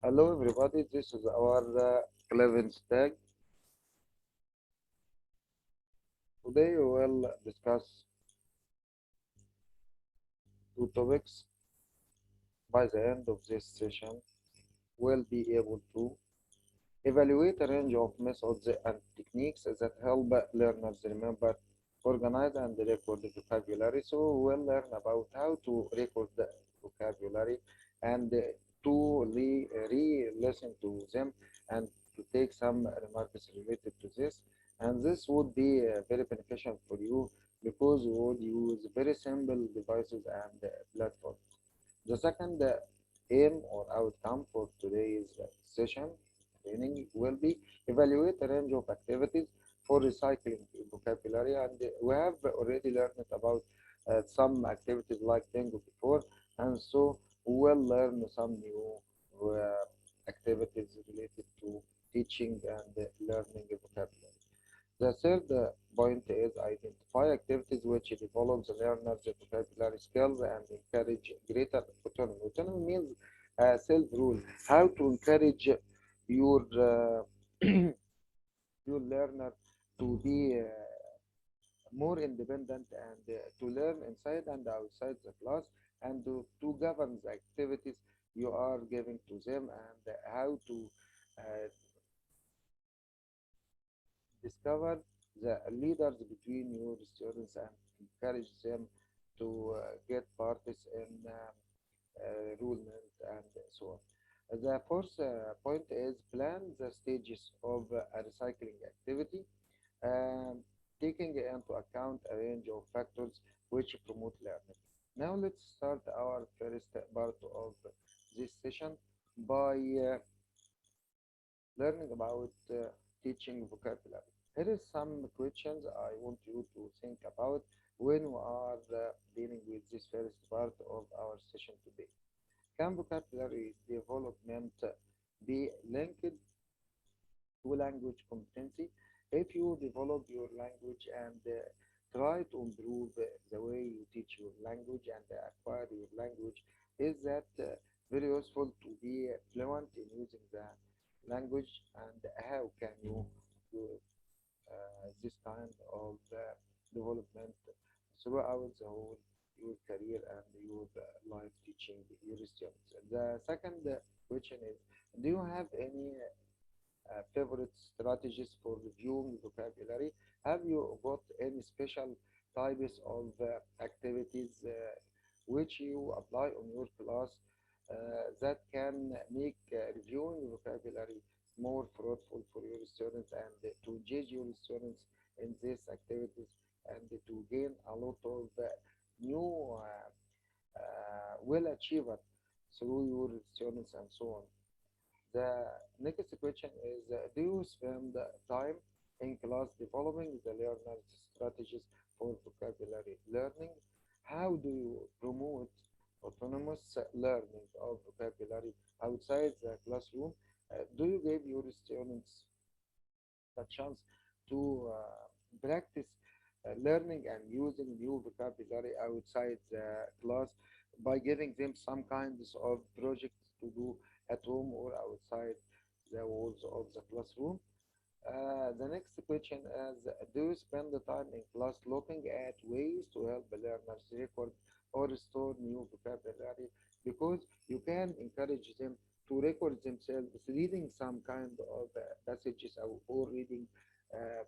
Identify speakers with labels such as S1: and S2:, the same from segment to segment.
S1: Hello everybody, this is our 11th tag. Today we will discuss two topics. By the end of this session, we'll be able to evaluate a range of methods and techniques that help learners remember, organize, and record the vocabulary. So we'll learn about how to record the vocabulary and to re-listen to them and to take some remarks related to this. And this would be very beneficial for you because you would use very simple devices and platforms. The second aim or outcome for today's session training will be evaluate a range of activities for recycling vocabulary, and we have already learned about some activities like bingo before, and so we will learn some new activities related to teaching and learning vocabulary. The third point is identify activities which develop the learner's vocabulary skills and encourage greater autonomy. Autonomy means self-rule, how to encourage your your learner to be more independent and to learn inside and outside the class and to govern the activities you are giving to them and how to uh, discover the leaders between your students and encourage them to get parties in enrollment and so on. The fourth point is plan the stages of a recycling activity, um, taking into account a range of factors which promote learning. Now let's start our first part of this session by learning about teaching vocabulary. Here is some questions I want you to think about when we are dealing with this first part of our session today. Can vocabulary development be linked to language competency? If you develop your language and try to improve the way you teach your language and acquire your language, is that very useful to be fluent in using the language, and how can you do this kind of development throughout the whole your career and your life teaching your students. The second question is, do you have any favorite strategies for reviewing vocabulary? Have you got any special types of activities which you apply on your class that can make reviewing vocabulary more fruitful for your students and to engage your students in these activities and to gain a lot of new will achiever through your students and so on. The next question is, do you spend time in class developing the learner's strategies for vocabulary learning? How do you promote autonomous learning of vocabulary outside the classroom? Do you give your students a chance to practice learning and using new vocabulary outside the class by giving them some kinds of projects to do at home or outside the walls of the classroom? The next question is, do you spend the time in class looking at ways to help the learners record or store new vocabulary? Because you can encourage them to record themselves reading some kind of passages or reading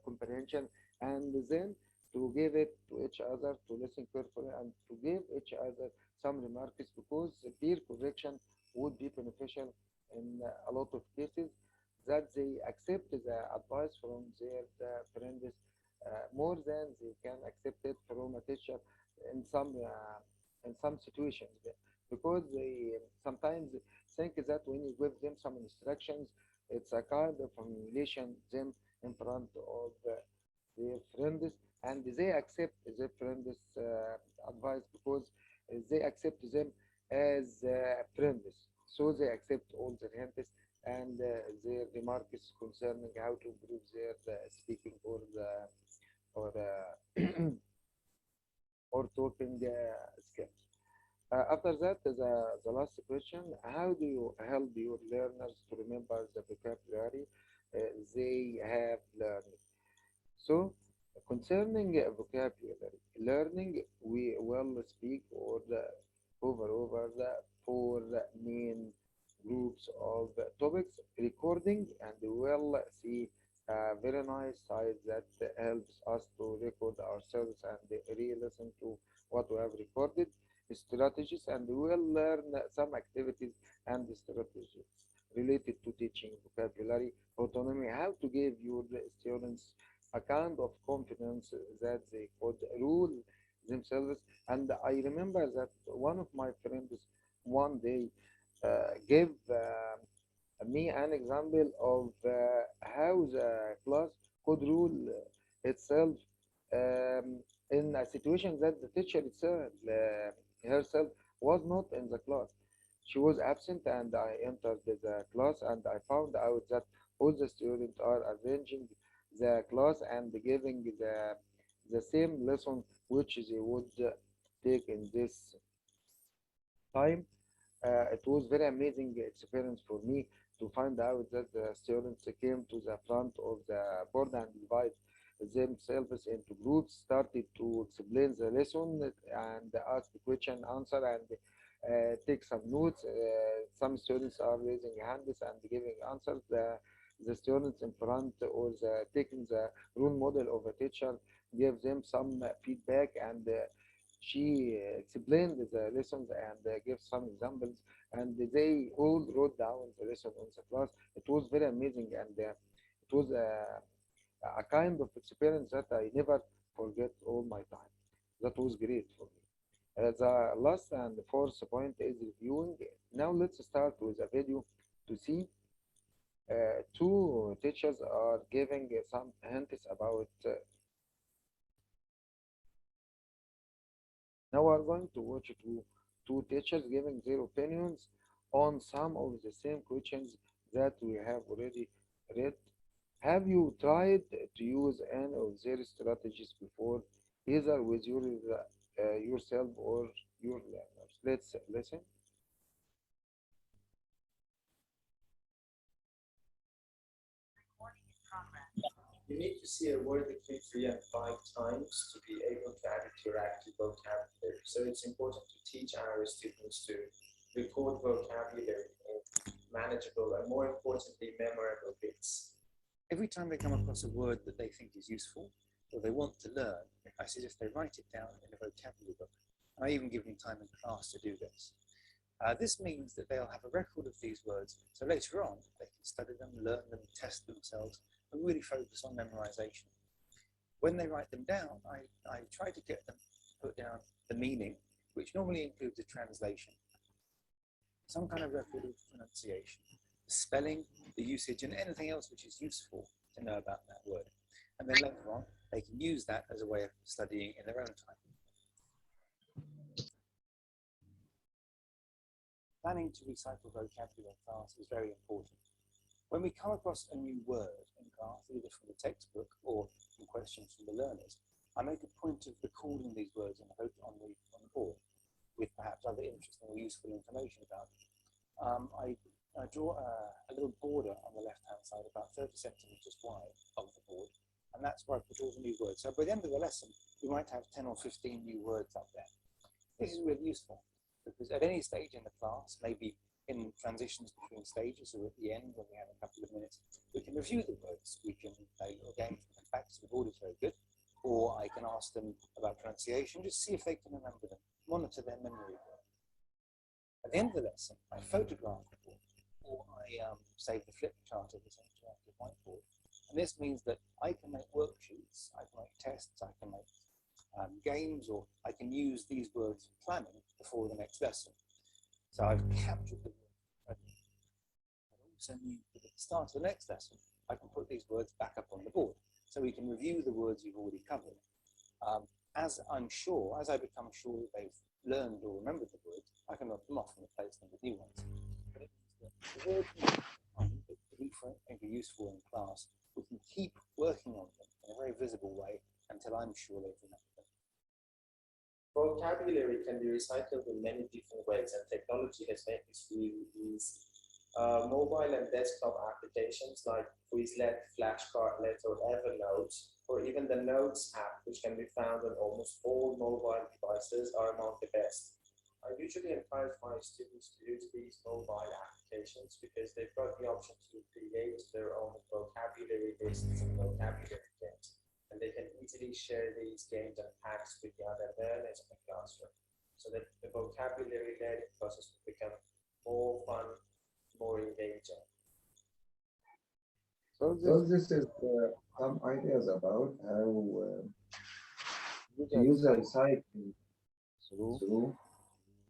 S1: comprehension, and then to give it to each other to listen carefully and to give each other some remarks, because peer correction would be beneficial in a lot of cases, that they accept the advice from their friends more than they can accept it from a teacher in some situations, because they sometimes think that when you give them some instructions, it's a kind of humiliation them in front of their friends, and they accept their friends' advice because they accept them as friends. So they accept all the hints and their remarks concerning how to improve their speaking or or talking skills. After that, the last question, how do you help your learners to remember the vocabulary uh, they have learned? So, concerning vocabulary learning, we will speak or over the four main groups of topics recording, and we will see a very nice site that helps us to record ourselves and re-listen to what we have recorded, strategies, and we will learn some activities and strategies related to teaching vocabulary, autonomy, how to give your students a kind of confidence that they could rule themselves. And I remember that one of my friends one day gave me an example of how the class could rule itself in a situation that the teacher itself, herself was not in the class. She was absent, and I entered the class and I found out that all the students are arranging the class and giving the same lesson which they would take in this time. It was very amazing experience for me to find out that the students came to the front of the board and divide themselves into groups, started to explain the lesson and ask the question, answer, and take some notes. Some students are raising hands and giving answers. The students in front or taking the role model of a teacher gave them some feedback, and she explained the lessons and gave some examples, and they all wrote down the lesson in the class. It was very amazing, and it was a kind of experience that I never forget all my time. That was great for me. The last and fourth point is reviewing. Now let's start with a video to see two teachers are giving some hints about. Now we're going to watch two teachers giving their opinions on some of the same questions that we have already read. Have you tried to use any of their strategies before, either with yourself or your learners? Let's listen.
S2: You need to see a word between 3 and 5 times to be able to add it to your active vocabulary. So it's important to teach our students to record vocabulary in manageable and, more importantly, memorable bits.
S3: Every time they come across a word that they think is useful or they want to learn, I suggest they write it down in a vocabulary book. I even give them time in class to do this. This means that they'll have a record of these words, so later on they can study them, learn them, test themselves, and really focus on memorization. When they write them down, I try to get them to put down the meaning, which normally includes a translation, some kind of record of pronunciation, the spelling, the usage, and anything else which is useful to know about that word. And then later on, they can use that as a way of studying in their own time. Planning to recycle vocabulary in class is very important. When we come across a new word in class, either from the textbook or from questions from the learners, I make a point of recording these words on the board with perhaps other interesting or useful information about it. I draw a little border on the left-hand side, about 30 centimeters wide of the board, and that's where I put all the new words. So by the end of the lesson, we might have 10 or 15 new words up there. This is really useful because at any stage in the class, maybe in transitions between stages or at the end when we have a couple of minutes, we can review the words. We can play a game from facts. The board is very good. Or I can ask them about pronunciation, just see if they can remember them, monitor their memory. At the end of the lesson, I photograph the board, or I save the flip chart of this interactive whiteboard. And this means that I can make worksheets, I can make tests, I can make games, or I can use these words for planning before the next lesson. So I've captured the words. But also means that at the start of the next lesson, I can put these words back up on the board. So we can review the words you've already covered. As I become sure that they've learned or remembered the words, I can knock them off and replace them with new ones. But it means that the words that we think are useful in class, we can keep working on them in a very visible way until I'm sure they've remembered them.
S2: Vocabulary can be recycled in many different ways, and technology has made this really easy. Mobile and desktop applications like Quizlet, Flashcard, or Evernote, or even the Notes app, which can be found on almost all mobile devices, are among the best. I usually encourage my students to use these mobile applications because they've got the option to create their own vocabulary lists and vocabulary games, and they can easily share these games and packs with the other learners in the classroom so that the vocabulary learning process will become more fun, more engaging.
S1: So
S4: So
S1: this
S4: this is some ideas about how to
S1: user
S4: use a
S1: site
S4: recycle
S1: through
S4: through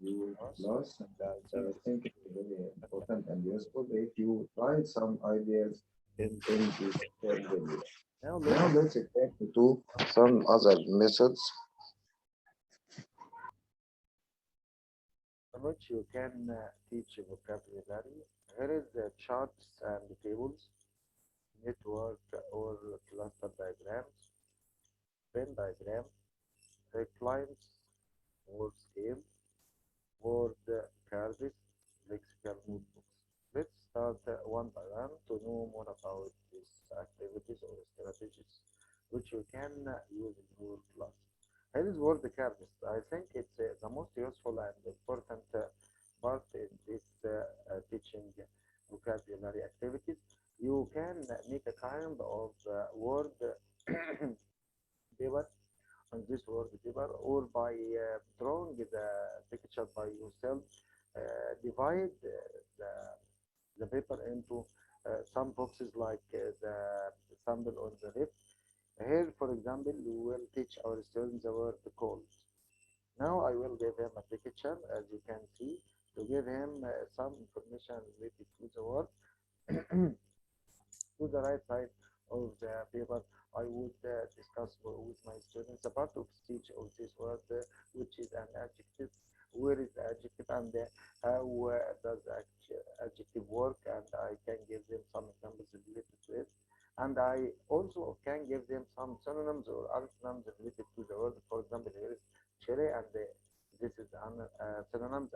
S4: your
S1: us,
S4: class, and
S1: I think
S4: I
S1: it's
S4: think it's very important and useful if you write some ideas
S1: in
S4: in this video.
S1: now
S4: Now
S1: let's
S4: let's get to some other methods.
S1: in which you can teach vocabulary. Here is the charts and tables, network or cluster diagrams, Venn diagram, reclines or scale, word cards, lexical notebooks. Let's start one by one to know more about these activities or strategies which you can use in your class. Here is word cards. I think it's the most useful and important part in this teaching vocabulary activities. You can make a kind of word paper on this word paper or by drawing the picture by yourself. Divide the paper into some boxes like the sample on the left. Here, for example, we will teach our students the word cold. Now I will give him a picture, as you can see, to give him some information related to the word. To the right side of the paper, I would discuss with my students the part of speech of this word, which is an adjective. Where is the adjective and how does the adjective work? And I can give them some examples related to it. And I also can give them some synonyms or antonyms related to the word. For example, here is cherry, and this is an synonyms.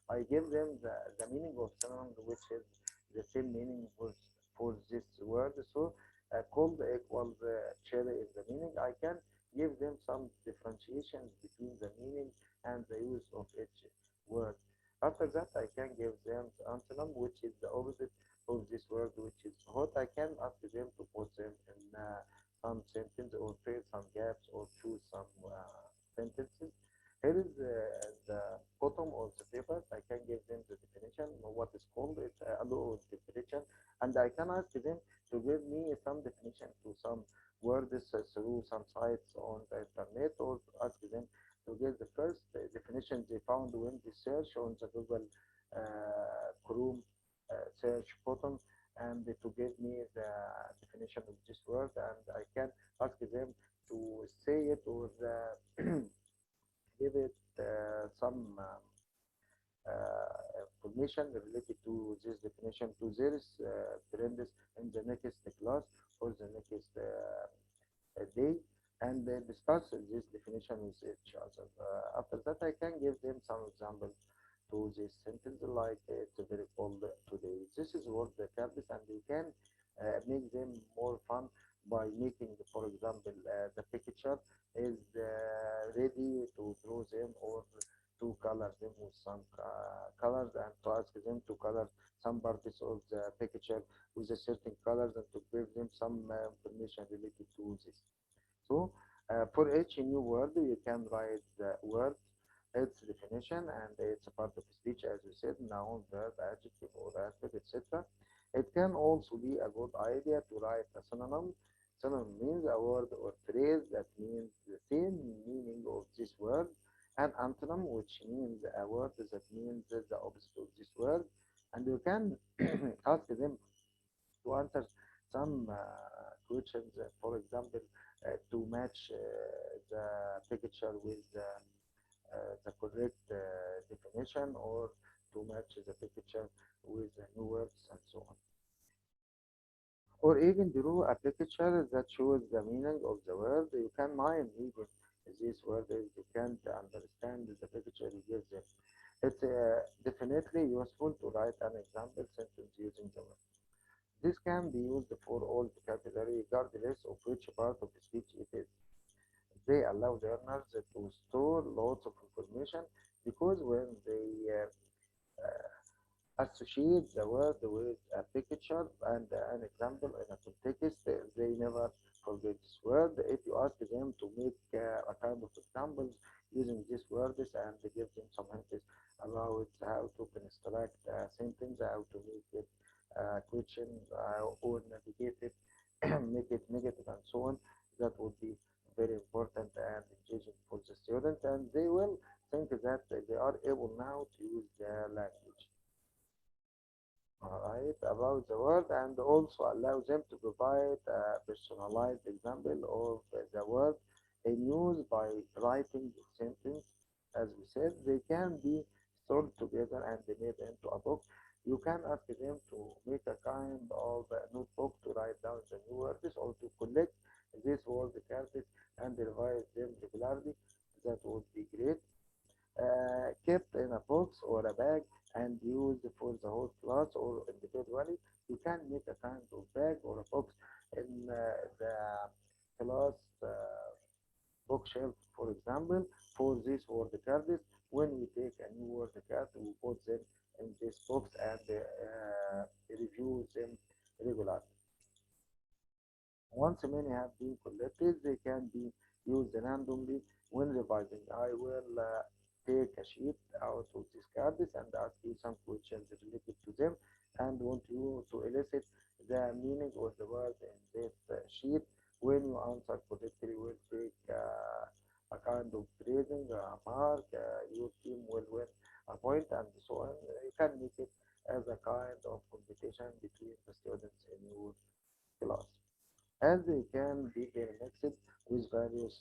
S1: I give them the meaning of synonyms, which is the same meaning for this word. So cold equals cherry is the meaning. I can give them some differentiations between the meaning and the use of each word. After that, I can give them the antonym, which is the opposite of this word, which is hot. I can ask them to put them in some sentence or fill some gaps or choose some sentences. Here is the bottom of the paper. I can give them the definition of what is called. It's a low definition, and I can ask them to give me some definition to some words through some sites on the internet, or ask them to get the first definition they found when they search on the Google Chrome search button, and to give me the definition of this word, and I can ask them to say it or give it some information related to this definition to their friends in the next class or the next day, and discuss this definition with each other. After that, I can give them some examples to this sentence like it's very cold today. This is what the cards, and you can make them more fun by making, for example, the picture is ready to draw them or to color them with some colors, and to ask them to color some parts of the picture with a certain colors, and to give them some information related to this. So for each new word, you can write the word, its definition, and it's a part of speech, as you said, noun, verb, adjective, or adverb, etc. It can also be a good idea to write a synonym. Synonym means a word or phrase that means the same meaning of this word. An antonym, which means a word that means the opposite of this word. And you can ask them to answer some questions, for example, to match the picture with the correct definition, or to match the picture with the new words and so on. Or even draw a picture that shows the meaning of the word. You can mime even these words they can't understand the picture you give them. It's definitely useful to write an example sentence using the word. This can be used for all vocabulary regardless of which part of the speech it is. They allow learners to store lots of information because when they associate the word with a picture and an example in a context, they never forget this word. If you ask them to make a kind of examples using these words and give them some hints about how to construct a sentence, how to make it a question or navigate it, make it negative and so on, that would be very important and engaging for the student, and they will think that they are able now to use the language. Alright, about the word, and also allow them to provide a personalized example of the word in use by writing the sentence. As we said, they can be stored together and made into a book. You can ask them to make a kind of a notebook to write down the new words or to collect these word cards and revise them regularly. That would be great. Kept in a box or a bag and used for the whole class or individually. You can make a kind of bag or a box in the class bookshelf, for example, for these word cards. When we take a new word card, we put them in this box and review them regularly. Once many have been collected, they can be used randomly when revising. I will take a sheet out of these cards and ask you some questions related to them and want you to elicit the meaning of the word in this sheet. When you answer correctly, we'll take a kind of grading, a mark, your team will win a point and so on. You can make it as a kind of competition between the students in your class as they can be mixed with various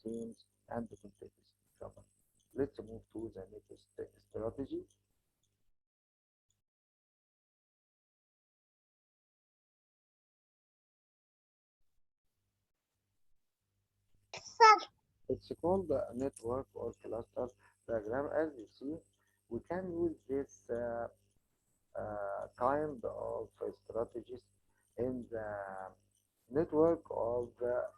S1: themes and contexts. Let's move to the next strategy. It's called the network or cluster diagram. As you see, we can use this kind of strategies in the network of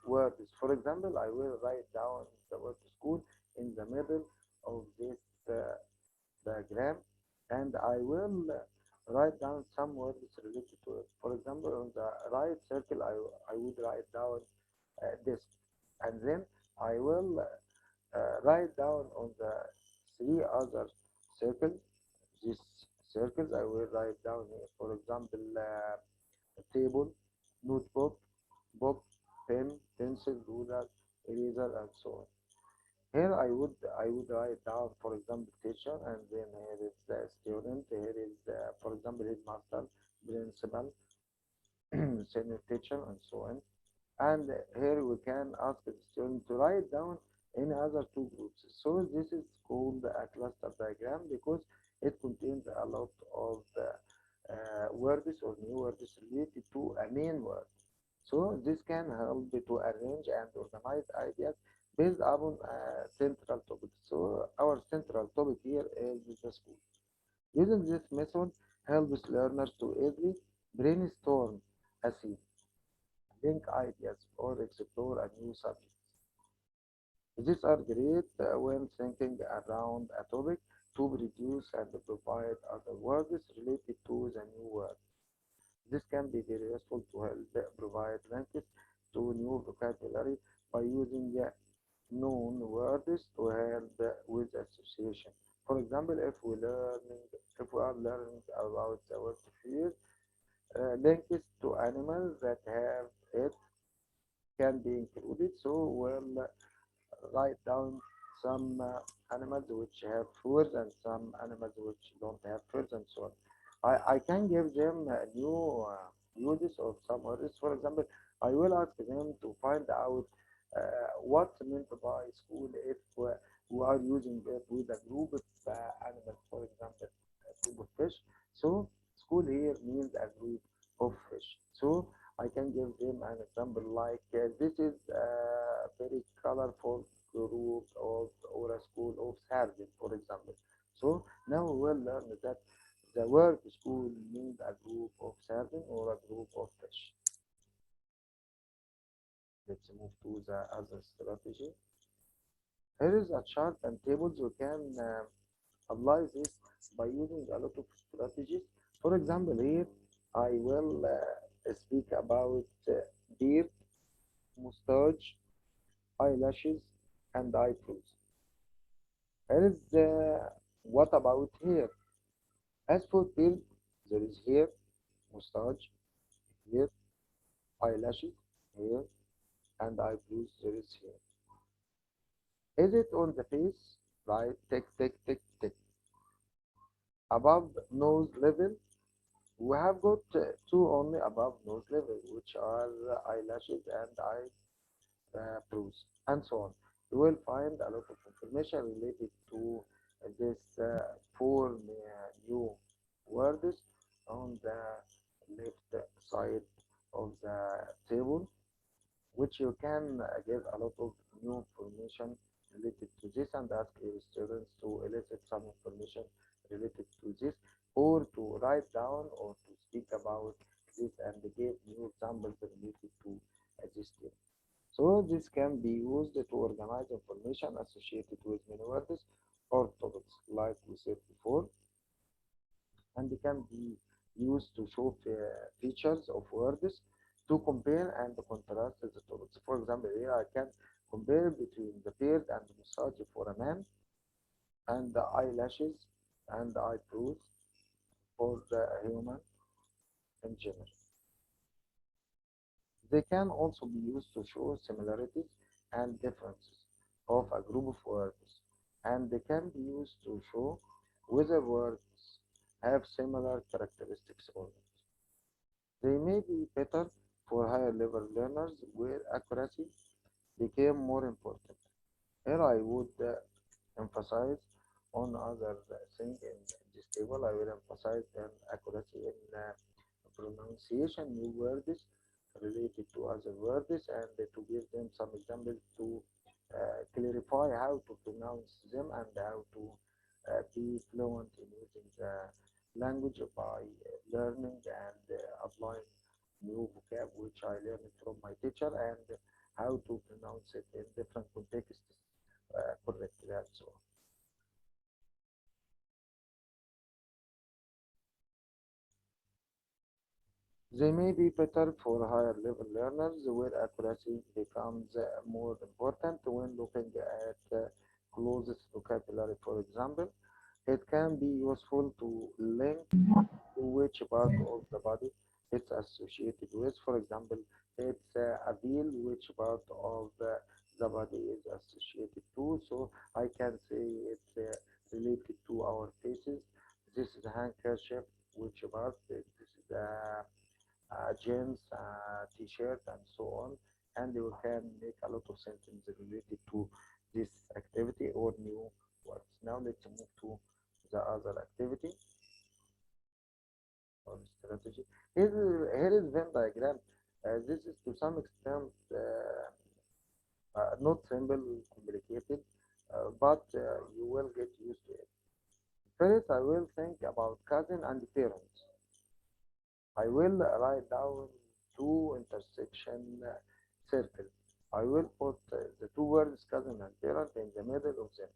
S1: words. For example, I will write down the word school in the middle of this diagram and I will write down some words related to it. For example, on the right circle, I would write down this and then I will write down on the three other circles, these circles, I will write down here. For example, table, notebook, book, pen, pencil, ruler, eraser, and so on. Here I would write down, for example, teacher, and then here is the student. Here is, for example, headmaster, principal, senior teacher, and so on. And here we can ask the student to write down any other two groups. So this is called a cluster diagram because it contains a lot of words or new words related to a main word. So this can help to arrange and organize ideas based upon a central topic. So our central topic here is the school. Using this method helps learners to easily brainstorm a theme, link ideas, or explore a new subject. These are great when thinking around a topic to produce and provide other words related to the new word. This can be very useful to help provide links to new vocabulary by using known words to help with association. For example, if we are learning about the word fear, links to animals that have it can be included. So we'll write down some animals which have furs and some animals which don't have furs and so on. I can give them new uses of some words. For example, I will ask them to find out what's meant by school if we are using it with a group of animals, for example, a group of fish. So school here means a group of fish. So I can give them an example like this is a very colorful group of or a school of sardine, for example. So now we will learn that the word school means a group of sardine or a group of fish. Let's move to the other strategy. Here is a chart and tables. You can apply this by using a lot of strategies. For example, here I will speak about beard, mustache, eyelashes, and eyebrows. Here is what about hair? As for beard, there is hair, mustache, hair, eyelashes, hair, and eyebrows. There is hair. Is it on the face? Right, tick, tick, tick, tick. Above nose level, we have got two only above nose level, which are eyelashes and eyebrows, and so on. You will find a lot of information related to this four new words on the left side of the table, which you can get a lot of new information related to this and ask your students to elicit some information related to this or to write down or to speak about this and give new examples related to this theme. So this can be used to organize information associated with many words or topics like we said before, and it can be used to show features of words to compare and contrast the topics. For example, here I can compare between the beard and the mustache for a man and the eyelashes and the eyebrows for the human in general. They can also be used to show similarities and differences of a group of words, and they can be used to show whether words have similar characteristics or not. They may be better for higher level learners where accuracy became more important. Here I would emphasize on other thing in this table. I will emphasize on accuracy in pronunciation new words related to other words and to give them some examples to clarify how to pronounce them and how to be fluent in using the language by learning and applying new vocab which I learned from my teacher and how to pronounce it in different contexts correctly and so on. They may be better for higher level learners where accuracy becomes more important when looking at closest vocabulary. For example, it can be useful to link to which part of the body it's associated with. For example, it's a wheel, which part of the body is associated to. So I can say it's related to our faces. This is a handkerchief, which part? This is a jeans, t-shirt, and so on. And you can make a lot of sentences related to this activity or new words. Now let's move to the other activity or strategy. Here is Venn diagram. This is to some extent not simple, complicated, but you will get used to it. First, I will think about cousin and parents. I will write down two intersection circles. I will put the two words cousin and parent in the middle of them.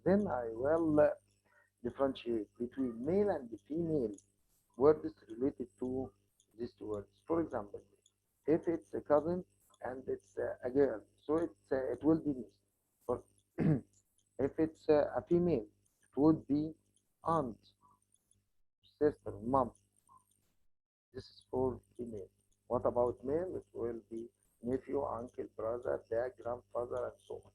S1: Then I will differentiate between male and female words related to these two words. For example, if it's a cousin and it's a girl, so it will be this. For if it's a female, it would be aunt, sister, mom. This is for female. What about male? It will be nephew, uncle, brother, dad, grandfather, and so on.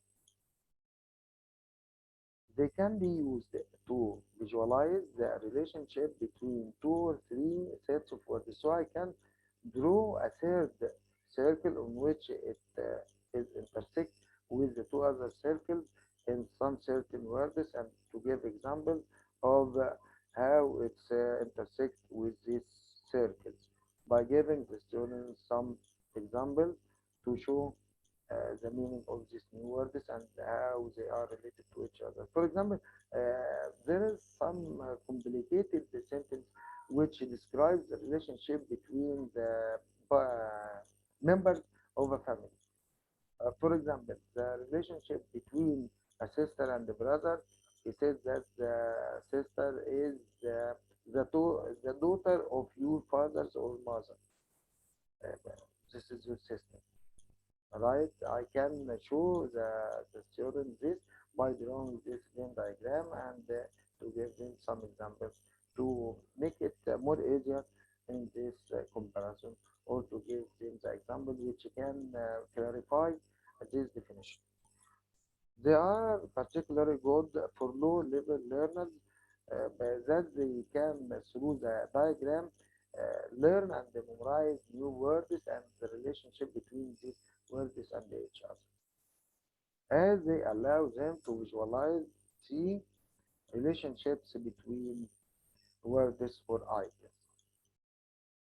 S1: They can be used to visualize the relationship between two or three sets of words. So I can draw a third circle on which it is intersect with the two other circles in some certain words and to give examples of how it's intersect with these circles. by giving the students some examples to show the meaning of these new words and how they are related to each other. For example, there is some complicated sentence which describes the relationship between the members of a family. For example, the relationship between a sister and a brother, he says that the sister is the daughter of your father's or mother. Uh, this is your sister, right? I can show the student this by drawing this Venn diagram and to give them some examples to make it more easier in this comparison or to give them the example which can clarify this definition. They are particularly good for low-level learners that they can, through the diagram, learn and memorize new words and the relationship between these words and each other, as they allow them to visualize the relationships between words or ideas.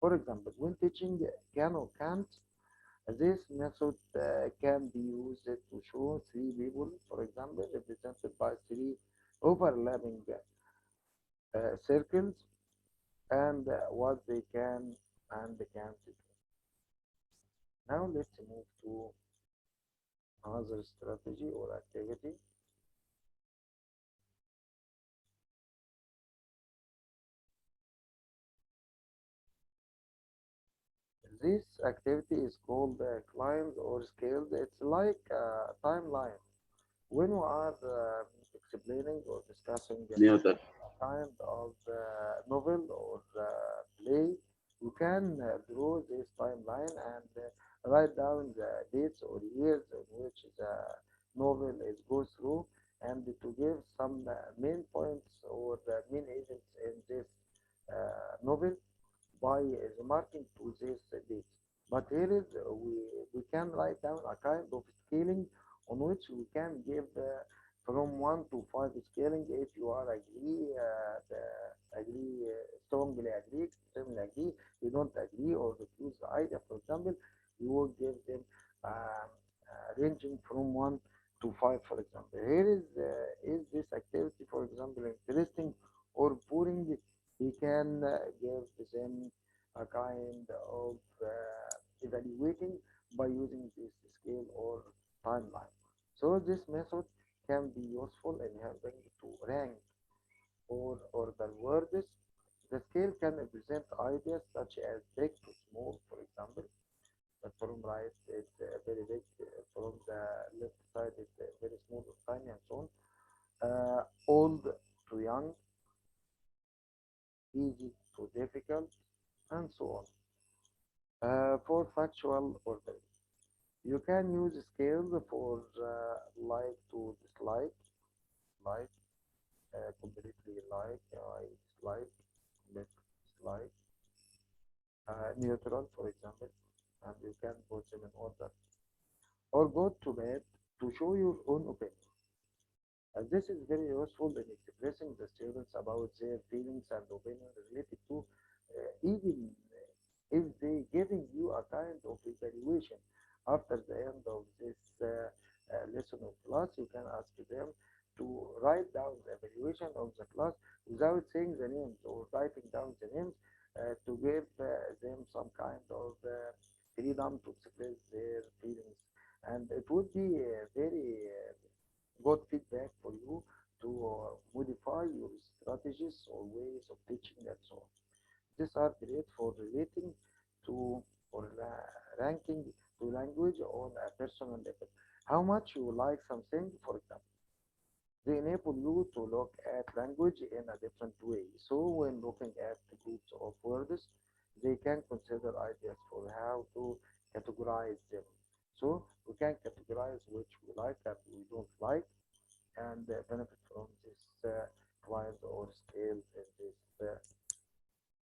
S1: For example, when teaching can or can't, this method can be used to show three people, for example, represented by three overlapping circles and what they can and can't do. Now let's move to another strategy or activity. This activity is called climbs or scales. It's like a timeline. When we are explaining or discussing
S5: Newton.
S1: kind of novel or play, you can draw this timeline and write down the dates or years in which the novel is goes through and to give some main points or main events in this novel by remarking to this dates. But here is we can write down a kind of scaling on which we can give from 1 to 5 scaling if you are agree, strongly agree, extremely agree, you don't agree or refuse the idea. For example, you will give them ranging from 1 to 5, for example. Here is this activity, for example, interesting or boring? We can give them a kind of evaluating by using this scale or timeline. So this method can be useful in helping to rank or order words. The scale can represent ideas such as big to small, for example. From right, it's very big. From the left side, it's very small or tiny, and so on. Old to young, easy to difficult, and so on. For factual ordering, you can use scales for like to dislike, like completely like, I dislike, complete dislike, neutral, for example, and you can put them in order. Or go to bed to show your own opinion. This is very useful in expressing the students about their feelings and opinions related to even if they giving you a kind of evaluation after the end of this lesson of class, you can ask them to write down the evaluation of the class without saying the names or writing down the names to give them some kind of freedom to express their feelings. And it would be very good feedback for you to modify your strategies or ways of teaching and so on. These are great for relating to or ranking to language on a personal level. How much you like something, for example, they enable you to look at language in a different way. So when looking at the groups of words, they can consider ideas for how to categorize them. So we can categorize which we like and we don't like and benefit from this client or scale in this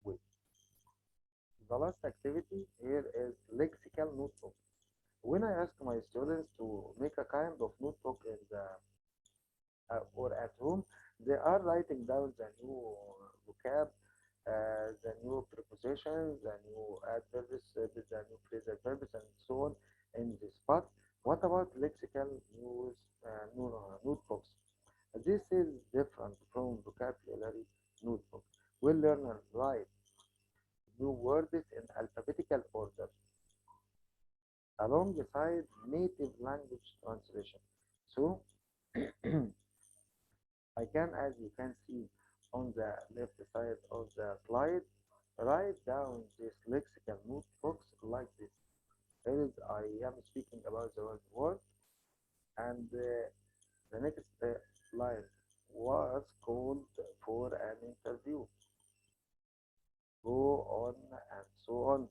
S1: way. The last activity here is lexical notebook. When I ask my students to make a kind of notebook in the or at home, they are writing down the new vocab the new prepositions, the new adverbs, the new phrasal verbs, and so on in this. But what about lexical notebooks? This is different from vocabulary notebook. We learn and write new words in alphabetical order alongside native language translation. So I can, as you can see on the left side of the slide, write down this lexical notebooks like this. Here is I am speaking about the word work, and the next line was called for an interview. Go on and so on.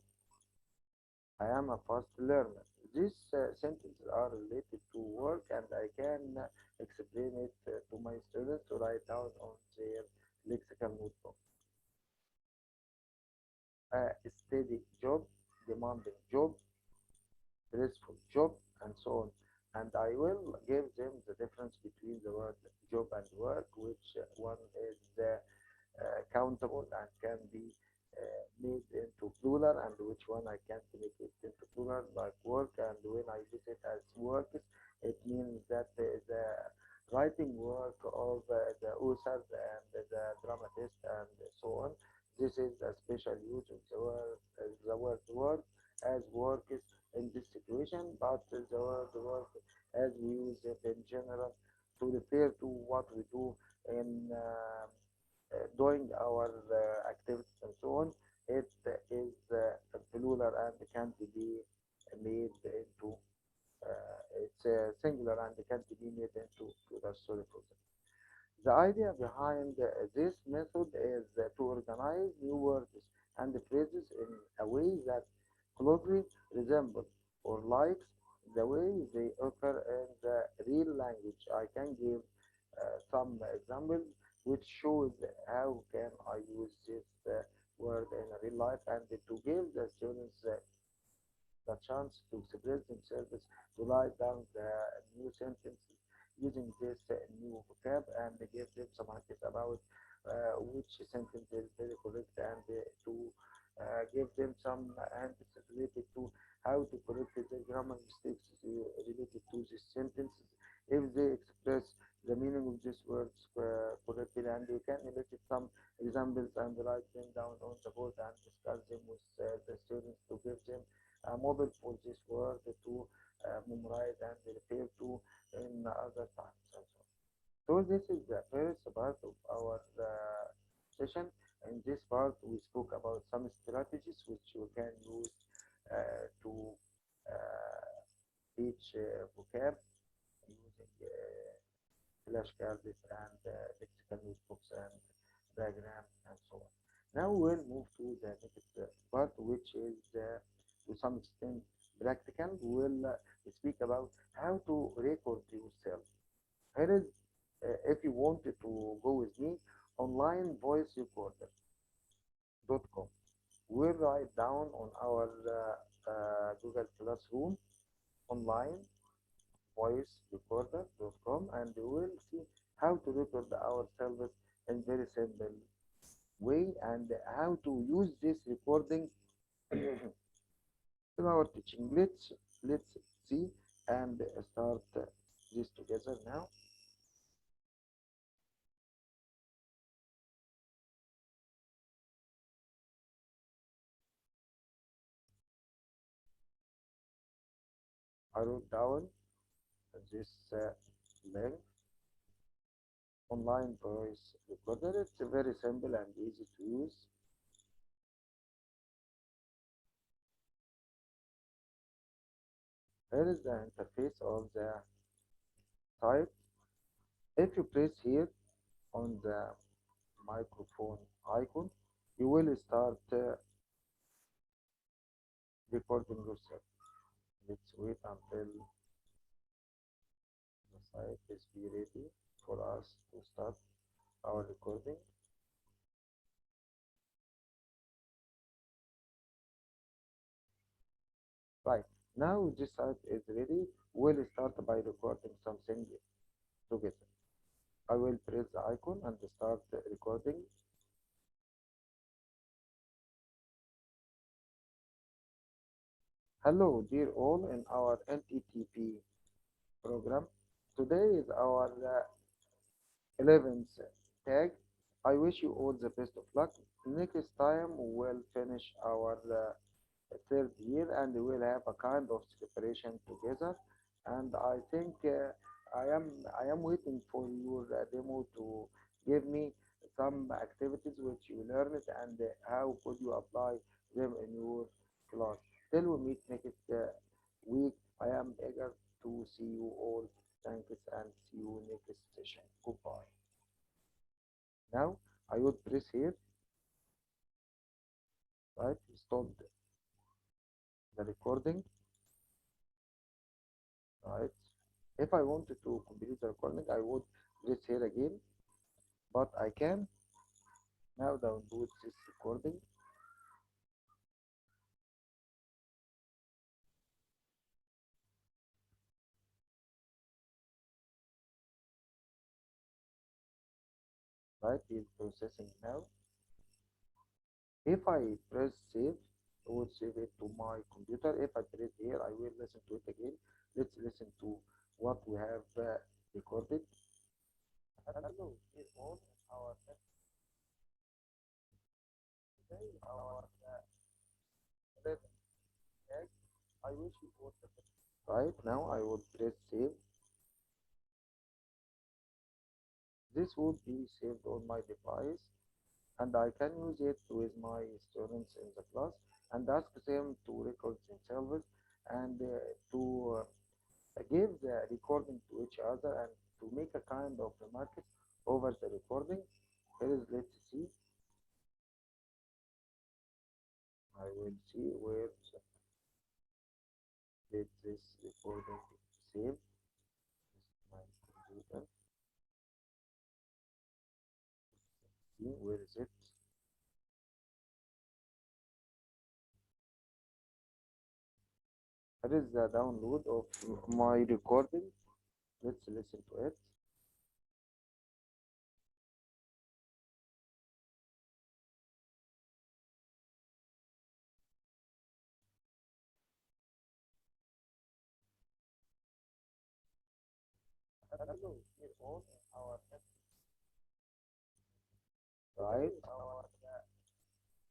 S1: I am a fast learner. These sentences are related to work, and I can explain it to my students to write down on their lexical notebook. A steady job, demanding job, stressful job, and so on. And I will give them the difference between the word job and work, which one is countable and can be made into plural, and which one I can't make it into plural, like work. And when I use it as work, it means that the writing work of the authors and the dramatist and so on. This is a special use of the word work as work is in this situation, but the word work as we use it in general to refer to what we do in doing our activities and so on. It is plural and can't be made into it's singular and can't be made into plural. Sorry for that. The idea behind this method is to organize new words and phrases in a way that closely resemble or likes the way they occur in the real language. I can give some examples which shows how can I use this word in real life, and to give the students the chance to express themselves, to write down the new sentences using this new vocab, and give them some ideas about which sentence is very correct, and to give them some answers related to how to correct the grammar mistakes related to these sentences if they express the meaning of these words correctly. And you can elicit some examples and write them down on the board and discuss them with the students to give them a model for this word to memorize and refer to in other times also. So this is the first part of our session. In this part, we spoke about some strategies which you can use to teach vocab using flashcards and lexical notebooks and diagrams and so on. Now we'll move to the next part, which is to some extent practical. We'll speak about how to record yourself. Here is, if you wanted to go with me, onlinevoicerecorder.com. We'll write down on our Google Classroom online voicerecorder.com, and we will see how to record ourselves in very simple way and how to use this recording in our teaching. Let's see and start this together now. I wrote down this link, online voice recorder. It's very simple and easy to use. Here is the interface of the site. If you press here on the microphone icon, you will start recording yourself. Let's wait until the site is be ready for us to start our recording. Right, now this site is ready. We'll start by recording something together. I will press the icon and start recording. Hello, dear all, in our NTTP program. Today is our 11th tag. I wish you all the best of luck. Next time we'll finish our third year and we'll have a kind of celebration together. And I think I am waiting for your demo to give me some activities which you learned and how could you apply them in your class. Till we meet next week, I am eager to see you all. Thanks and see you next session. Goodbye. Now I would press here, right? Stop the recording, right? If I wanted to complete the recording, I would press here again, but I can now download this recording, right? It's processing now. If I press save, it would save it to my computer. If I press here, I will listen to it again. Let's listen to what we have recorded. Hello, dear all, our today our 11th tag. I wish you all the best. Right now, I would press save. This would be saved on my device and I can use it with my students in the class and ask them to record themselves and to give the recording to each other and to make a kind of remarks over the recording. Here is, let's see. I will see where did this recording save. This is my computer. See, where is it? Here is the download of my recording. Let's listen to it. Hello, here all our right.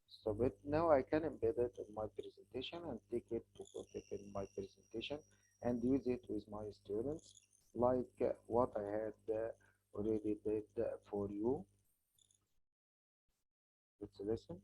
S1: Stop it. Now I can embed it in my presentation and take it to put it in my presentation and use it with my students like what I had already did for you. Let's listen.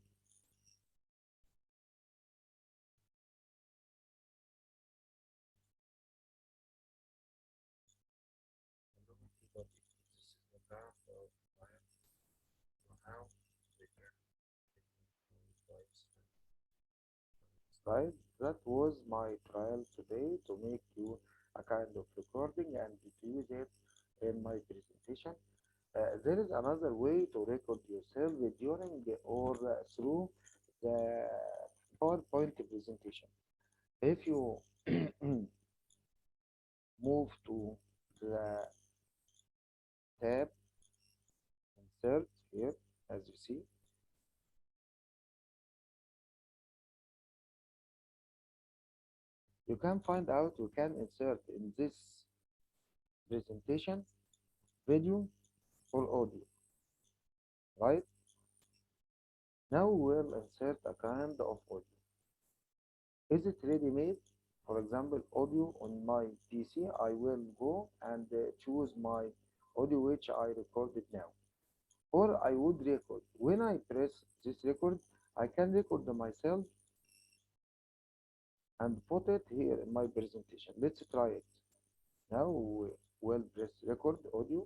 S1: Right, that was my trial today to make you a kind of recording and to use it in my presentation. There is another way to record yourself during or through the PowerPoint presentation. If you move to the tab insert here, as you see, you can find out you can insert in this presentation video or audio, right? Now we'll insert a kind of audio. Is it ready-made? For example, audio on my PC, I will go and choose my audio which I recorded now. Or I would record. When I press this record, I can record myself and put it here in my presentation. Let's try it. Now we'll press record audio.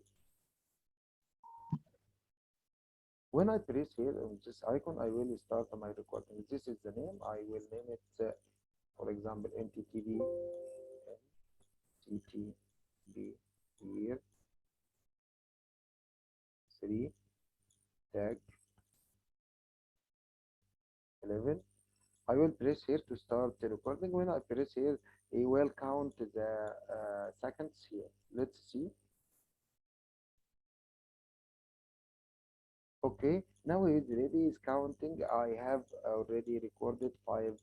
S1: When I press here on this icon, I will start my recording. This is the name. I will name it, for example, NTTP, Year 3, tag 11. I will press here to start the recording. When I press here, it will count the seconds here. Let's see. Okay, now it's ready. It's counting. I have already recorded 5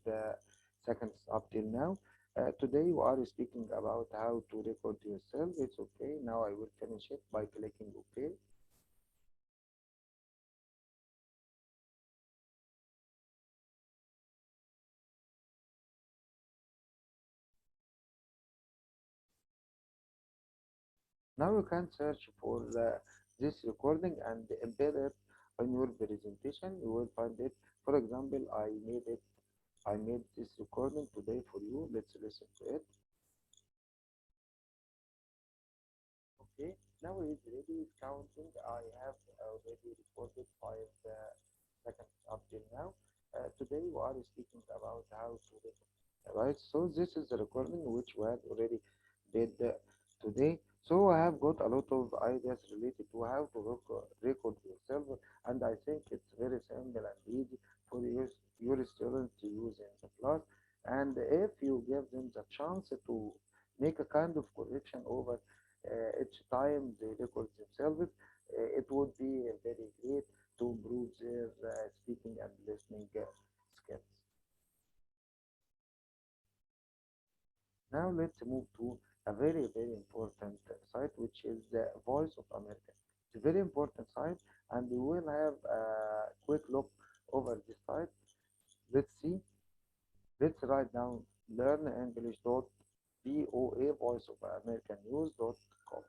S1: seconds up till now. Today we are speaking about how to record yourself. It's okay. Now I will finish it by clicking OK. Now you can search for this recording and embed it on your presentation. You will find it. For example, I made this recording today for you. Let's listen to it. Okay, now it is ready. It's counting. I have already recorded 5 seconds up till now. Today we are speaking about how to record. Right, so this is the recording which we have already did today. So I have got a lot of ideas related to how to record yourself, and I think it's very simple and easy for your students to use in the class. And if you give them the chance to make a kind of correction over each time they record themselves, it would be very great to improve their speaking and listening skills. Now let's move to a very important site, which is the Voice of America. It's a very important site, and we will have a quick look over this site. Let's see. Let's write down learnenglish.voa voiceofamericannews.com,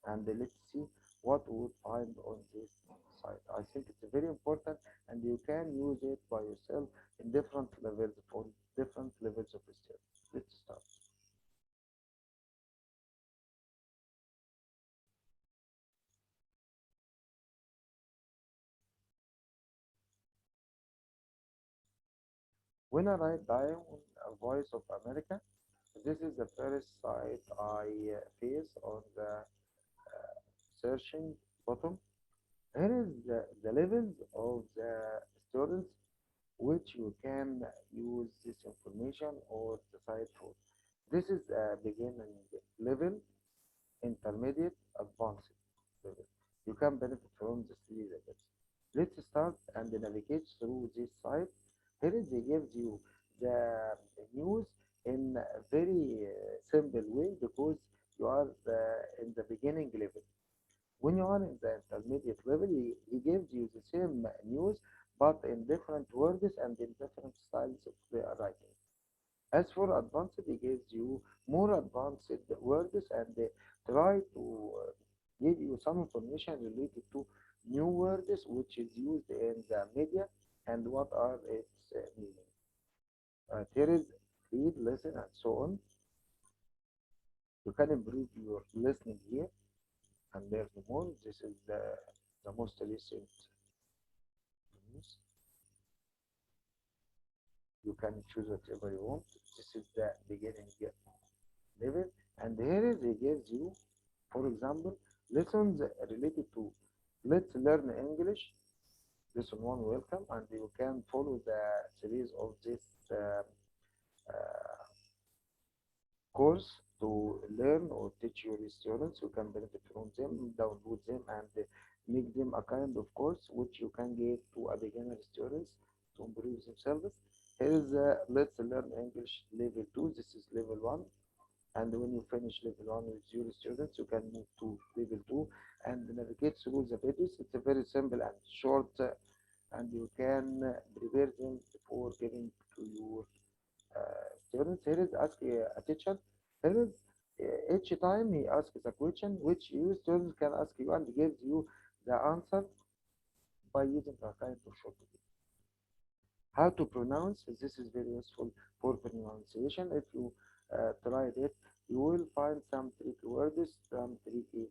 S1: and let's see what we would find on this site. I think it's very important, and you can use it by yourself in different levels for different levels of research. Let's start. When I write down Voice of America, this is the first site I face on the searching bottom. Here is the levels of the students which you can use this information or the site for. This is a beginning level, intermediate, advanced level. You can benefit from the three levels. Let's start and navigate through this site. Here it gives you the news in a very simple way because you are in the beginning level. When you are in the intermediate level, he gives you the same news but in different words and in different styles of the writing. As for advanced, he gives you more advanced words and try to give you some information related to new words which is used in the media and what are its meaning. There is read, listen, and so on. You can improve your listening here and learn more. This is the most recent news. You can choose whatever you want. This is the beginning level, and here it gives you, for example, lessons related to let's learn English. Lesson one, welcome, and you can follow the series of this uh, course to learn or teach your students. You can benefit from them, download them, and make them a kind of course which you can give to a beginner students to improve themselves. Here is let's learn English level 2. This is level 1. And when you finish level 1 with your students, you can move to level 2 and navigate through the videos. It's a very simple and short, and you can prepare them before giving to your students. Here is ask a teacher. Here is each time he asks a question which you students can ask you and gives you the answer by using a kind of short video. How to pronounce, this is very useful for pronunciation. If you tried it, you will find some tricky words, some tricky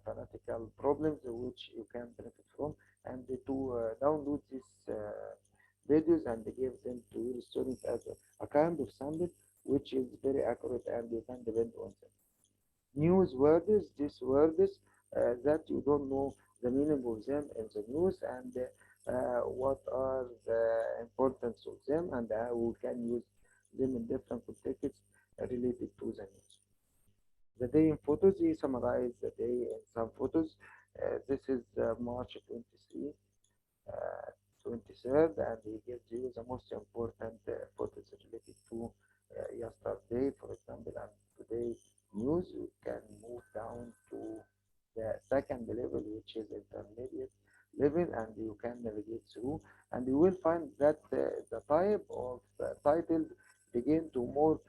S1: fanatical problems which you can benefit from, and to download these videos and give them to your students as a kind of sample which is very accurate and you can depend on them. News words, these words that you don't know the meaning of them in the news and what are the importance of them and how we can use them in different contexts related to the news. The day in photos, he summarized the day in some photos. This is March 23, 26. third, and he gives you the most important photos related to yesterday, for example, and today news. You can move down to the second level, which is intermediate level, and you can navigate through, and you will find that the type of titles begin to more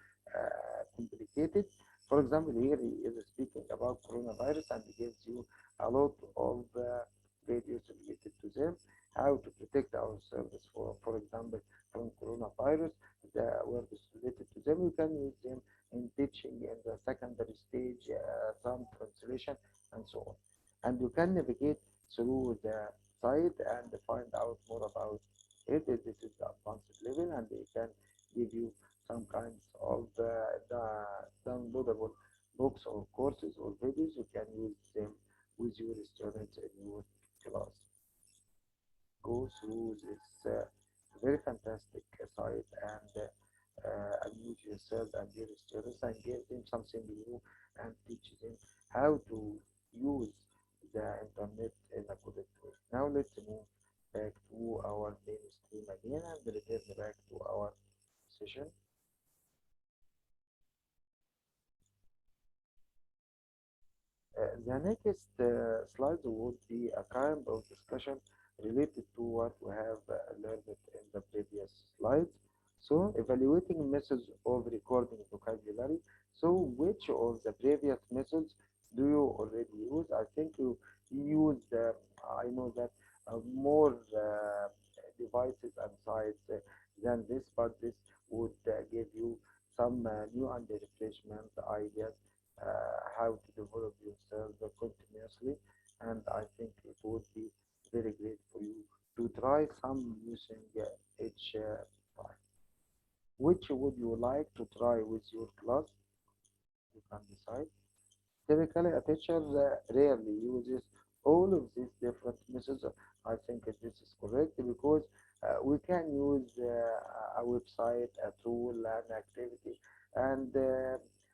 S1: complicated. For example, here he is speaking about coronavirus, and he gives you a lot of videos related to them, how to protect ourselves for example, from coronavirus. The words related to them, you can use them in teaching in the secondary stage, some translation, and so on. And you can navigate through the site and find out more about it. This is the advanced level, and they can give you some kinds of the downloadable books or courses or videos. You can use them with your students in your class. Go through this very fantastic site and amuse yourself and your students and give them something new and teach them how to use the internet in a correct way. Now let's move back to our main stream again and return back to our session. The next slide would be a kind of discussion related to what we have learned in the previous slides. So, evaluating methods of recording vocabulary. So, which of the previous methods do you already use? I think you use, I know that more devices and sites than this, but this would give you some new and refreshment ideas how to develop yourself continuously. And I think it would be very great for you to try some using each time. Which would you like to try with your class? You can decide. Typically, a teacher rarely uses all of these different methods. I think that this is correct because we can use a website, a tool, an activity, and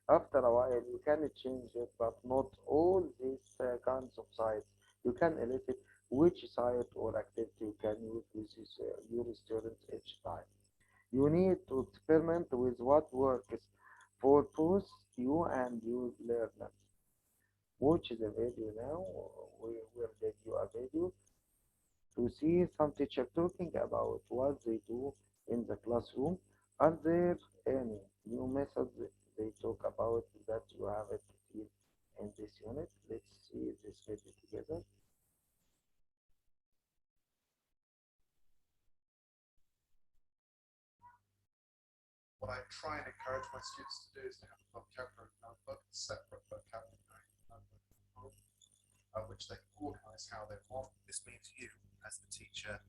S1: after a while you can change it, but not all these kinds of sites. You can elicit which site or activity you can use with your students each time. You need to experiment with what works for both you and your learners. Watch the video now. We will give you a video to see some teacher talking about what they do in the classroom. Are there any new methods they talk about that you haven't seen in this unit? Let's see this video together.
S5: What I try and encourage my students to do is to have a vocabulary notebook, a separate vocabulary notebook at home, which they can organise how they want. This means you, as the teacher,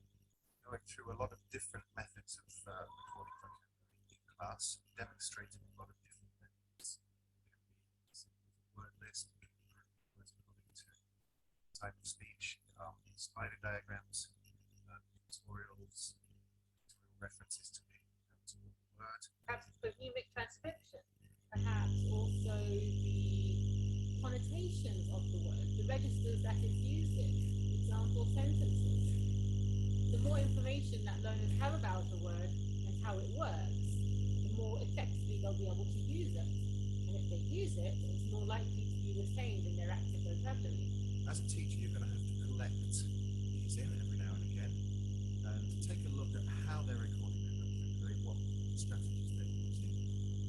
S5: going through a lot of different methods of recording vocabulary in class, demonstrating a lot of different methods. It can be word list, words according to type of speech, spider diagrams, tutorials, references to the word.
S6: Perhaps phonemic transcription, perhaps also the connotations of the word, the registers that it's used in, example sentences. The more information that learners have about a word and how it works, the more effectively they'll be able to use it. And if they use it, it's more likely to be retained in their active vocabulary.
S5: As a teacher, you're going to have to collect these in every now and again and take a look at how they're recording their vocabulary, what strategies they're using,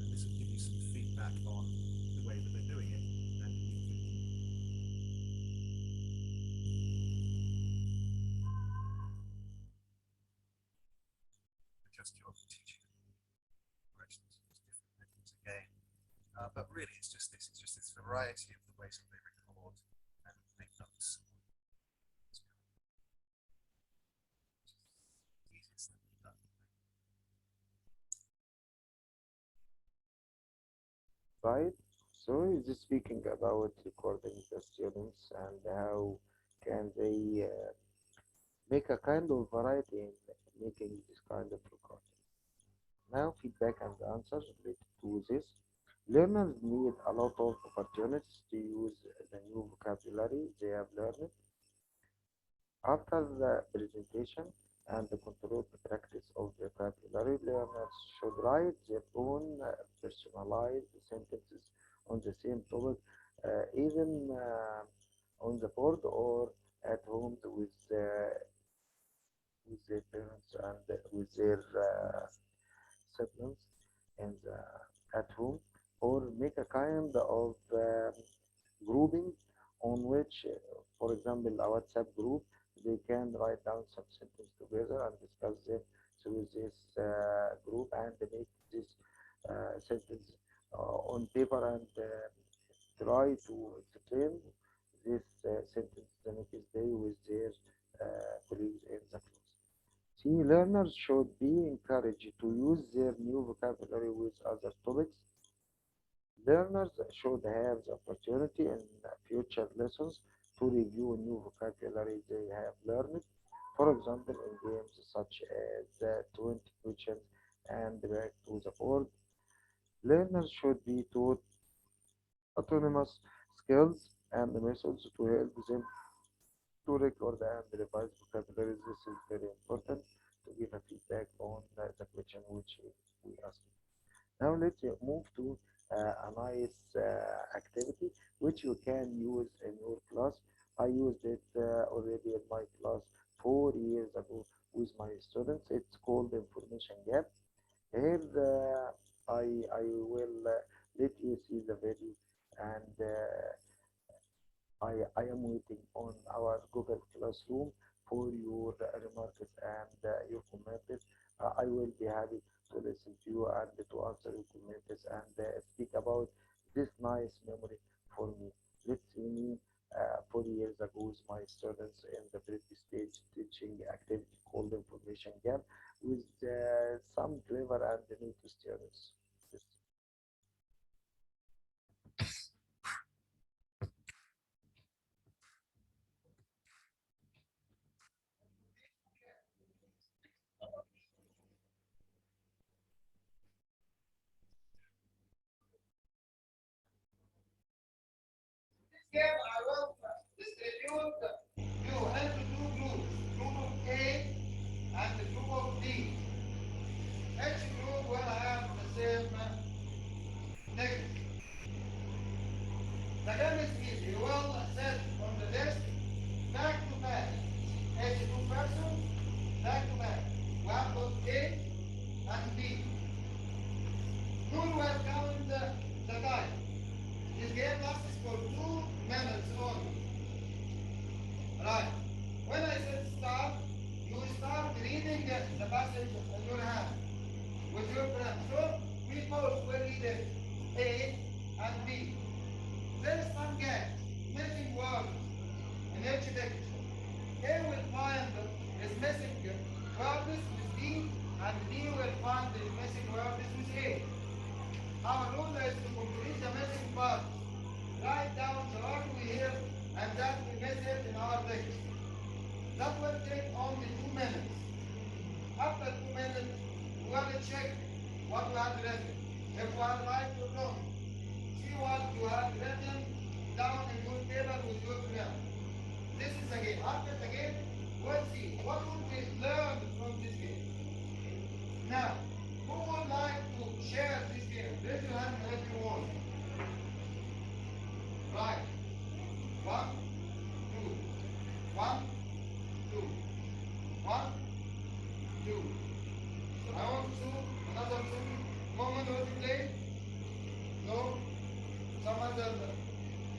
S5: and this will give you some feedback on the way that they're doing it, and you can adjust your teaching operations, use different methods again. But really, it's just this variety of the ways that they record and make notes. Easiest thing we've done.
S1: Right? So is speaking about recording the students and how can they make a kind of variety in making this kind of recording. Now feedback and answers related to this. Learners need a lot of opportunities to use the new vocabulary they have learned. After the presentation, and control the practice of vocabulary. Learners should write their own personalized sentences on the same topic, even on the board or at home with their parents and with their siblings in the, at home, or make a kind of grouping on which, for example, a WhatsApp group, they can write down some sentences together and discuss them through this group and make this sentence on paper and try to explain this sentence the next day with their colleagues in the class. See, learners should be encouraged to use their new vocabulary with other topics. Learners should have the opportunity in future lessons to review new vocabulary they have learned. For example, in games such as 20 questions and back to the board, learners should be taught autonomous skills and methods to help them to record and revise vocabulary. This is very important to give a feedback on the question which we asked. Now let's move to a nice activity which you can use in your class. I used it already in my class 4 years ago with my students. It's called information gap. Here I will let you see the video and I am waiting on our Google Classroom for your remarks and your comments. I will be happy to listen to you and to answer your comments and speak about this nice memory for me. Let's see me 4 years ago with my students in the previous stage teaching activity called information gap with some clever and new students. Yes.
S7: Here I will distribute you into two groups, group of A and the group of D. Each group will have the same negative. The game is easy. You will set on the desk back to back. Each two persons back to back. One group A and B. Rule will count the time. This game lasts for 2 minutes only. Right. When I said start, you start reading the passage in your hand with your friend. So we both will read it, A and B. There is some gaps, missing words in each picture. A will find his missing words with D, and D will find his missing words with A. Our rule is to complete the missing parts. Write down the word we hear and that we miss it in our text. That will take only 2 minutes. After 2 minutes, we will check what we have written. If we are right or wrong, see what you have written down in your paper with your pen. This is the game. After the game, we'll see what would we learn from this game. Now, who would like to share this game? Raise your hand if you want. Right. 1, 2. 1, 2. 1, 2. I want to another two. Moment would you play? No? Some other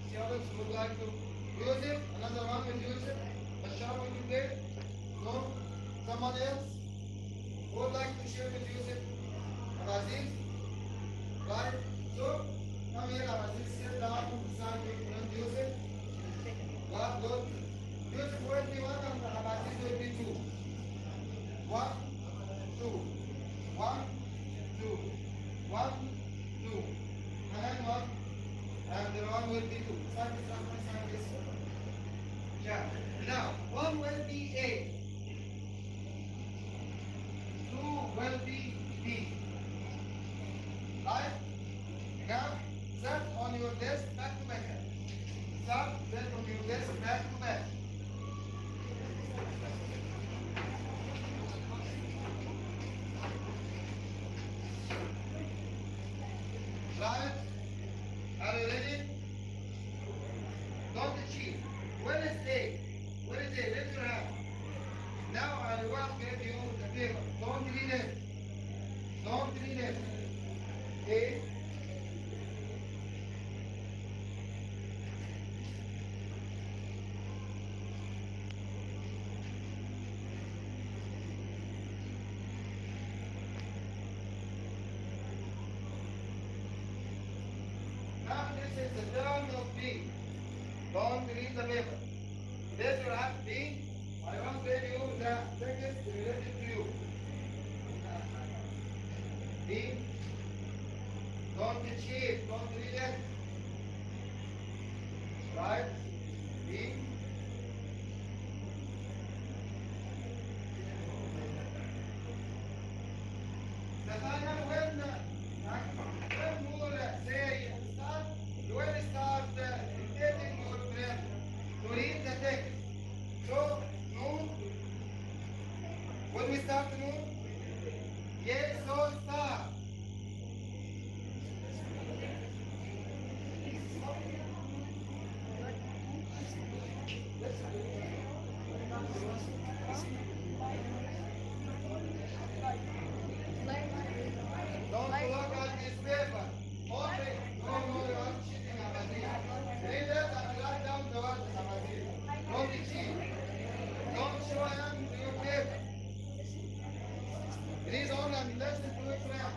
S7: students would like to use it. Another one will use it. Bashar, would you play? No? Someone else would like to share with use it? Aziz? Right? So, come here, Aziz. Sit down beside your friend. Use it. Good. Use it will be 1 and Aziz will be 2. 1, 2. 1, 2. 1, 2. And then 1. And the one will be 2. Sign this. Yeah. Now, 1 will be A. 2 will be B. Right? Now, set on your desk back to back. Start, set on your desk back to back. just give you the paper. Don't read it. Don't read it. Okay? Now this is the turn of B. Don't read the paper. This will have B. I want to tell you the text related to you. B. Don't cheat. Don't read it. Right? B. The final when you say start, you will start dictating your brain to read the text. So, noon, when we start noon, yes, so start. Don't look at this paper. Only, no, you are cheating, Amazir. Read it and write down the words, Amazir. Don't cheat. Don't show him your paper. Read on and listen to it now.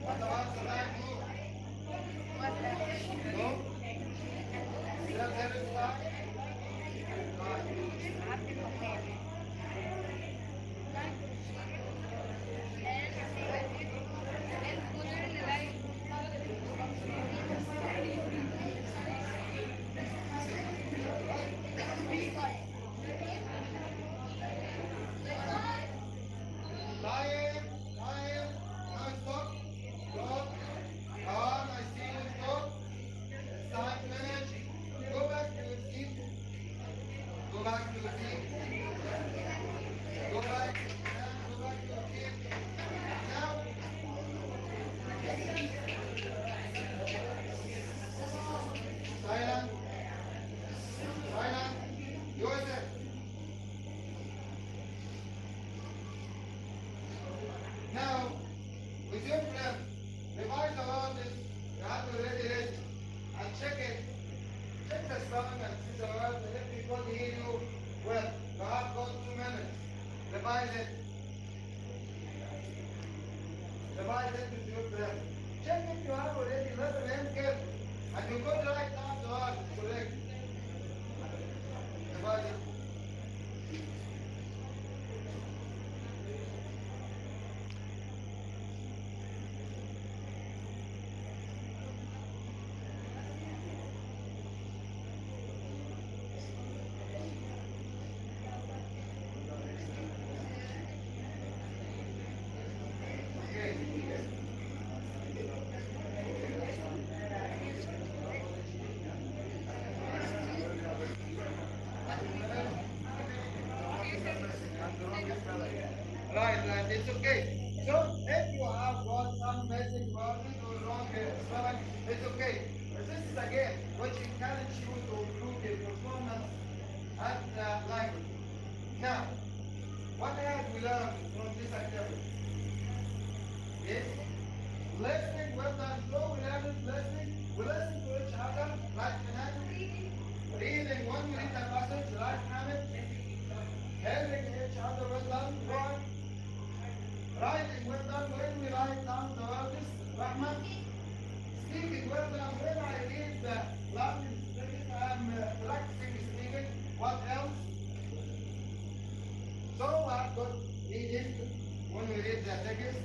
S7: What about the line move? No? Just let it start. Lion, lion, now stop, stop, on, I see you stop, it's time to finish, go back to your seat, go back to your seat, go back, and go back to your seat, now, silent, silent, Joseph, now, with your friend, revise the words you have already read, and check it. Check the song and see the words, and if people hear you well, you have got 2 minutes. Revise it. Revise it with your friend. Check if you have already listened him carefully, and you could write down the words correct. Revise it. Right, it's okay. So if you have got some basic words or wrong spelling, it's okay. But this is again what encourage you to improve your performance at the language. Now, what have we learned from this activity? Yes, listening well done. So we learned listening. We listen to each other, right, Reading. When we read the passage, right, Hamid? Helping each other well done. One. Writing well done. When we write down the words, Rahman. Speaking well done. When I read the language speaking, I am practicing speaking. What else? So I've got reading when we read the text.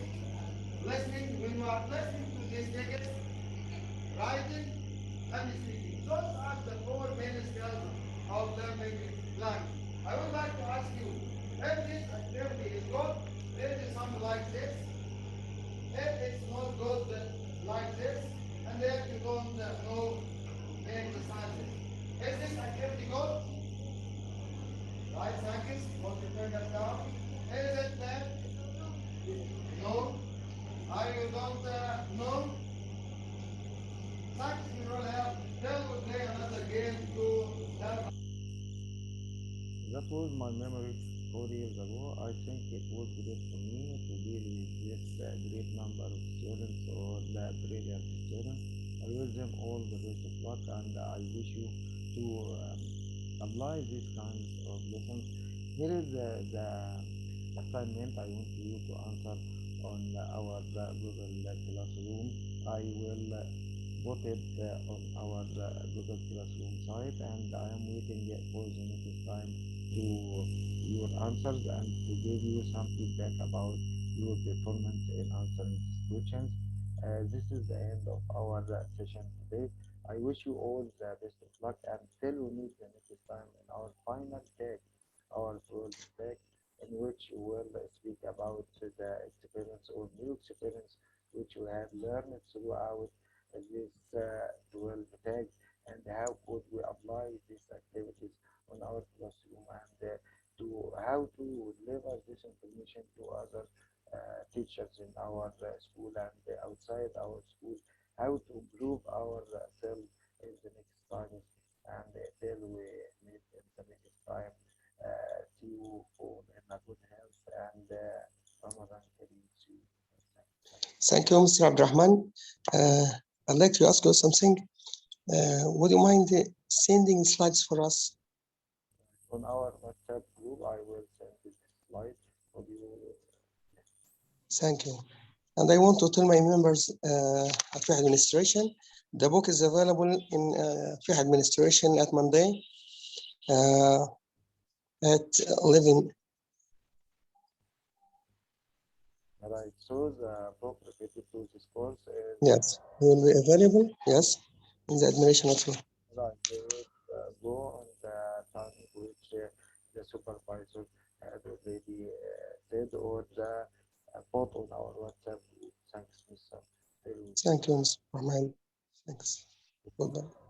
S7: Listening when we are listening to this text. Writing and speaking. Those are the four main skills of learning language. I would like to ask you, if this activity is good, maybe something like this. If it's not good like this, and if you don't know, make the sciences. Is this activity good? Right, scientists, want to turn that down? Is it bad? No. Are you don't know? Scientists will have, they will play another game to help.
S1: That was my memory 4 years ago. I think it was great for me to deal with this great number of students or the brilliant students. I wish them all the best of luck and I wish you to apply these kinds of lessons. Here is the assignment I want you to answer on our Google Classroom. I will put it on our Google Classroom site and I am waiting for the next time to your answers and to give you some feedback about your performance in answering these questions. This is the end of our session today. I wish you all the best of luck and till we meet the next time in our final tag, our 12th tag, in which we will speak about the experience or new experience which we have learned throughout this 12 tag and how could we apply these activities on our classroom and to how to deliver this information to other teachers in our school and outside our school, how to improve ourselves in the next times and till we meet in the next time. See you all in a good health and Ramadan Kareem. See you.
S8: Thank you, Mr. Abdurrahman. Uh, I'd like to ask you something. Would you mind sending slides for us?
S1: On our WhatsApp group, I will send this slide for you.
S8: Thank you. And I want to tell my members at FIH administration, the book is available in FIH administration at Monday at 11.
S1: Right, so the book related to this course is
S8: Yes, it will be available, yes, in the administration also.
S1: right. They will go on the time which the supervisor had already said or the put on our WhatsApp group. Thanks, Mr. Taylor.
S8: Thank you, Mr. Rahman. Thanks. Goodbye.